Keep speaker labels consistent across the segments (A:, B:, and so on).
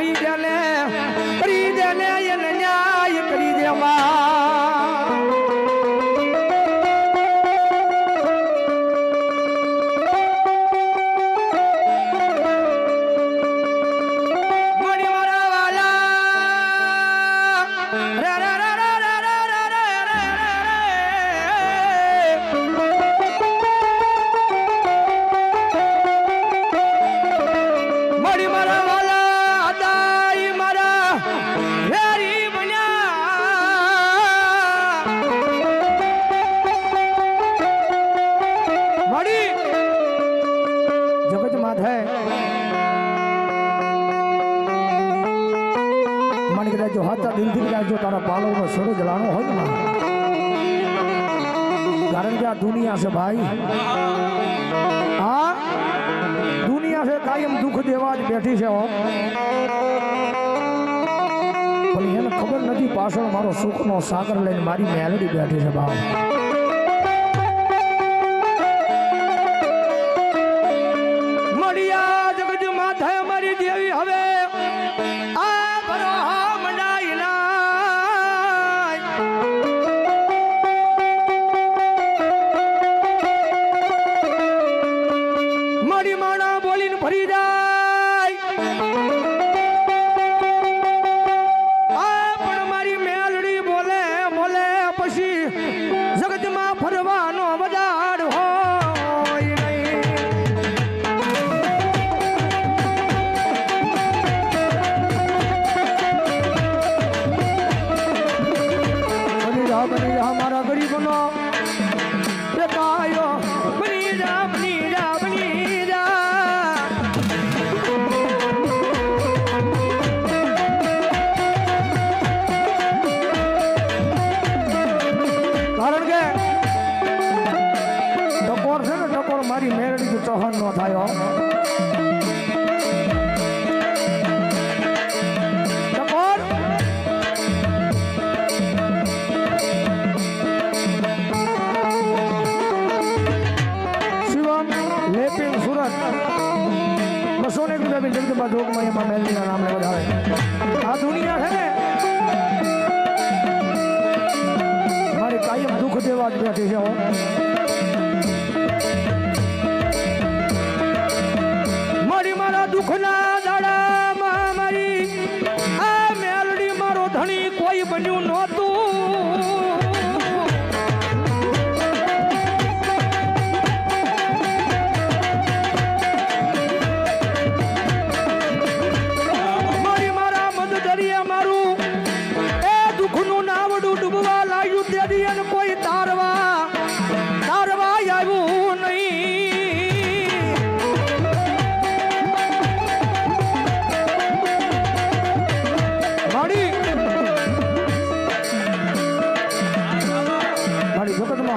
A: કરી દે ને એને ન્યાય કરી દે માં जो हाथा दिल थी जो तारा पालो में छोड़ो जलानो हो ना कारण क्या दुनिया से भाई हाँ दुनिया से कायम दुख देवा बैठी से हो पण એને ખબર નથી પાછળ મારો સુખનો સાગર લઈને મારી મેલડી બેઠી છે ભાવ મડિયા જગત માથે મારી દેવી હવે મારી મેરડી સહન ન થાય શિવમ લેપિંગ સુરત 201 રૂપિયા જગદંબા જોગમાં એમાં મેલડીના નામ લે વધારે આ દુનિયા છે ને મારી કાયમ દુઃખ દેવા જ બેઠી છે દુખના દાડામાં મારી આ મેલડી મારો ધણી કોઈ બન્યું નહોતું મારી મારા મદ દરિયા મારું એ દુખનું નાવડું ડૂબવા લાગ્યું તેથી એને કોઈ તારવા આવ્યું નહીં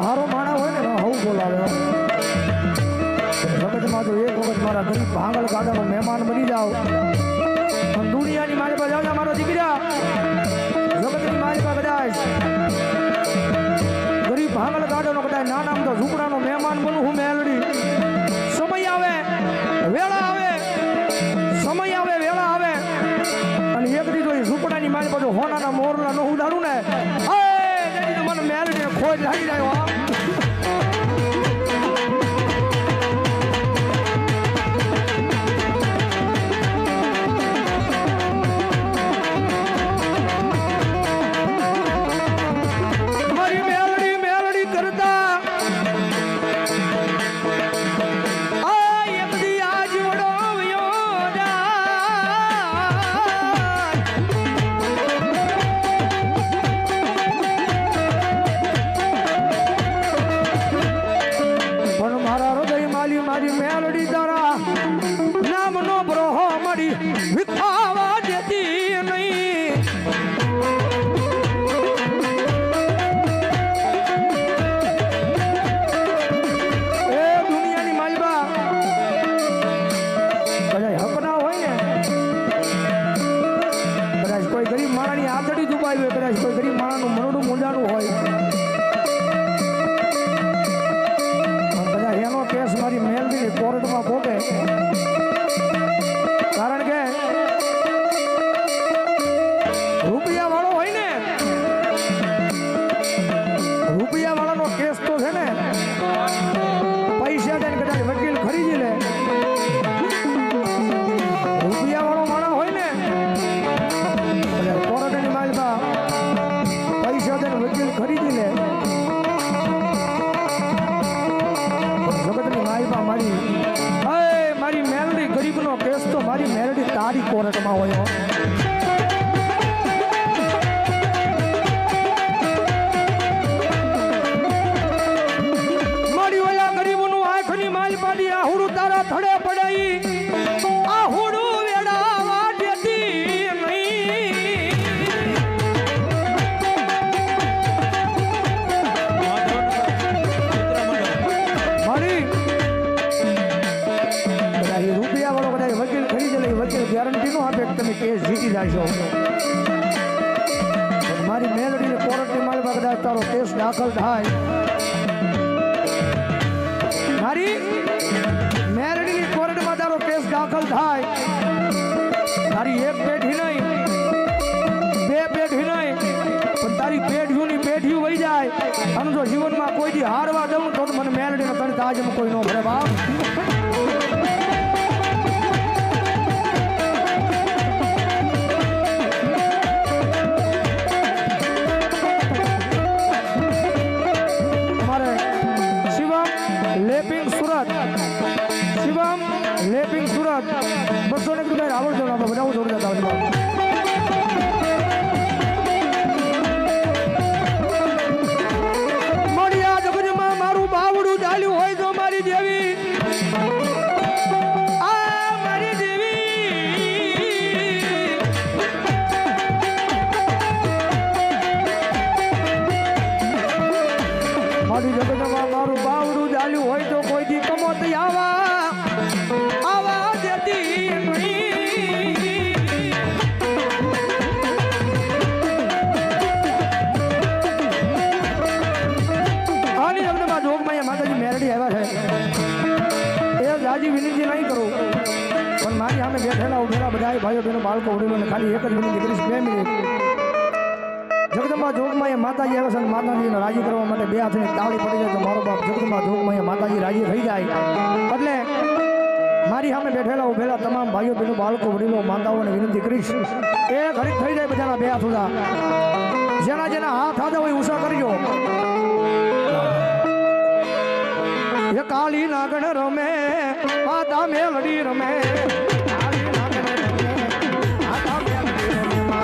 A: હારો માણા હોય ને હું બોલાવે જગતમાં તો એક વખત મારા ગરીબ ભાંગલ ગાડાનો મહેમાન બની જાવ દુનિયાની મારી પાસે જાવ મારો દીકરા જગતની મારી પાસે કદાચ ગરીબ ભાંગલ ગાડાનો કદાચ નાના મોટા ઝૂંપડાનો મહેમાન બનું હું મેલડી સમય આવે વેળા આવે અને એક દીધો એ ઝૂંપડાની મારી પાસે હોનાના મોરલા નો ઉડાડું ને મને મેલડી ખોજ લાગી જાય મારી મેલડી તારા નામનો બ્રોહો મળી વિખાવા દેતી નહીં એ દુનિયાની માલબા કદાચ હક ના હોય ને કદાચ કોઈ ગરીબ માણાની આતડી દુબાઈ હોય કદાચ કોઈ ગરીબ માણાનું મરડું મૂંઝાનું હોય કેસ મારી મેલડી કોર્ટમાં ભોગે કારણ કે ખરીદી લે જગતની માયબા મારી મેલડી ગરીબનો કેસ તો મારી મેલડી તારી કોર્ટમાં હોય મારી ઓલા ગરીબનું આંખની માલ પાડી આહુડું તારા થડે પડાઈ આહુડું વેડાવા દેતી નહીં મારી રૂપિયા વાળો બધા વકીલ ખરીદે લઈ વકીલ ગેરંટી નો આપે કે તમે કેસ જીતી જાશો મારી મેલડીને કોર્ટની માલમાં કદાચ તારો કેસ દાખલ થાય મારી મેલડીની કોર્ટમાં તારો કેસ દાખલ થાય તારી એક પેઢી નહીં બે પેઢી નહીં પણ તારી પેઢીઓની પેઢીઓ વહી જાય અને જો જીવનમાં કોઈથી હારવા દઉં તો મને મેલડીને તને તાજમાં કોઈ ન ભરે બાપ લેપિંગ સુરત 200 રૂપિયા આવડતો ના બધા જોડ જતા મળ્યા જગજમાં મારું બાવડું ચાલ્યું હોય તો મારી દેવી આ મારી દેવી મારી જગજમાં મારું બાવડું ચાલ્યું હોય તો કોઈ દી કમોતી આવા દેતી આની લગ્નમાં જોગમાં માતાજી મેરડી આવ્યા છે એ જાજી વિનંતી નહીં કરું પણ મારી સામે બેઠેલા ઉભેલા બધા ભાઈઓ બહેનો બાળકો ઉડેલો ને ખાલી એક જ વિનંતી કરીશ 2 મિનિટ જગદંબા જોગમાં એ માતાજી આવે છે અને માતાજીને રાજી કરવા માટે 2 હાથની તાળી પડી જાય તો મારો બાપ જગદંબા જોગમાં એ માતાજી રાજી થઈ જાય એટલે મારી સામે બેઠેલા ઉભેલા તમામ ભાઈઓ બહેનો બાળકો વડીલો માતાઓને વિનંતી કરીશ એ ઘડી થઈ જાય બધાના 2 હાથ ઉડા જેના જેના હાથ હાથે હોય ઉષા કરજો એ કાળી નાગણ રમે માતા મેલડી રમે કાળી નાગણ રમે માતા મેલડી રમે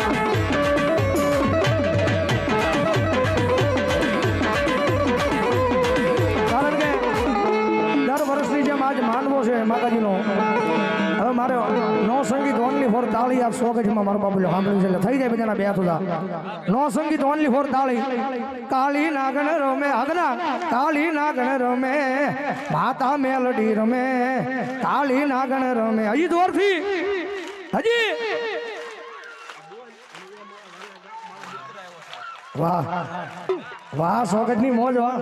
A: કારણ કે દર વર્ષની જેમ આજ માનવો છે માતાજીનો હવે મારે નો સંગીત ઓનલી ફોર તાળી આ 100 ગજમાં મારો બાબુ સાંભળ્યું છે એટલે થઈ જાય બધાના 2 હાથ ઉડા નો સંગીત ઓનલી ફોર તાળી કાળી નાગણ રમે આગના કાળી નાગણ રમે માતા મેલડી રમે કાળી નાગણ રમે હજી જોરથી હજી વાહ વાહ 100 ગજની મોજ વાહ